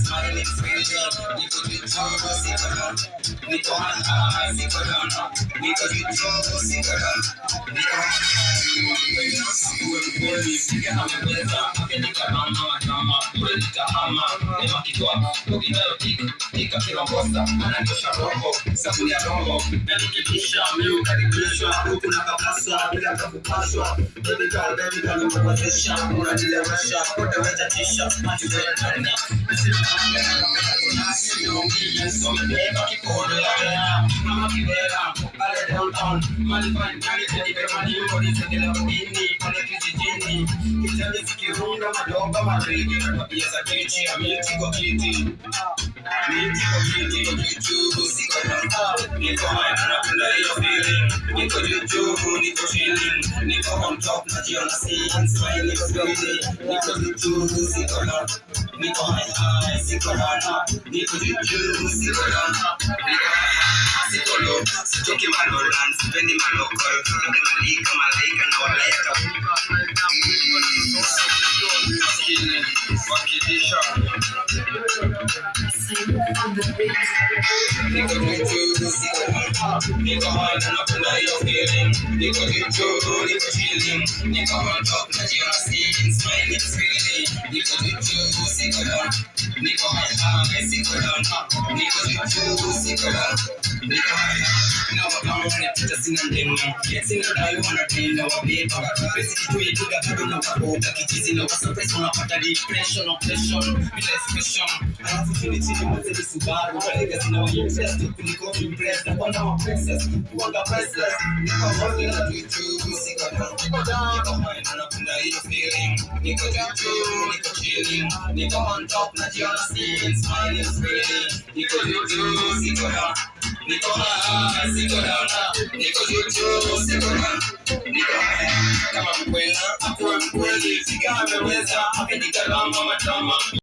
smiling freely. Niko juu, siko down. Niko high, siko down. Niko juu, siko down. Niko uwe piga hameweza, akendika mama kama ule nitahama. Nema kitoa, ukinayo tika kirongosa, ananyosha roho, sabuni ya roho. Na nikikisha, miu karibishwa, huku na kabasa, bila kakupashwa. Baby girl, umewezesha, unadilewesha, kote wejatisha, machuzo ya ndani. Nisimame, so mbeba kikodo ya wea, mama kibera, pale downtown, malifani nani tenipe maniungo, nisegele mdini, pale kijijini, kijani sikirunga, madoba, marigi, na tabia za kichi, ya miti kwa kiti. Miti kwa kiti, niko siko down. Niko high, napenda hiyo feeling. Niko juu, niko chilling. Niko on top, najiona scene, smiling freely. Niko juu, siko down. Niko high, siko down. Niko juu, siko down. Niko high, siko low. Sitoki malolan, sipendi malokol. Nade malika, malaika na waleta. Maskini, wakidisha. Niko juu, siko down. Niko high, napenda hiyo feeling. Niko juu, niko chilling. Niko on top, najiona scene, smiling freely. Niko juu, siko down. Niko high, siko down. Niko juu, siko down. Niko high, now I'm on it, just in a ding. Sing a die, wanna train, now I'm big. Pesi kitu ituga, kado na wakoga. Kichizi na wasurprise, unapata depression, oppression, bila expression. Alafu chini chini, mazeli Subaru. Legacy na wa-impressed, kuliko impressed. Napanda wa princess, kuwanga priceless. Niko high, na juu, siko down. Niko high, na napenda hiyo feeling. Niko juu, niko chilling. Niko on top, najiona scene, smiling freely. Niko juu, siko down. Niko high, siko down. Niko juu, siko down. Niko high, kama mkwela, akuwe mkweli. Fika ameweza, akendika lama matama.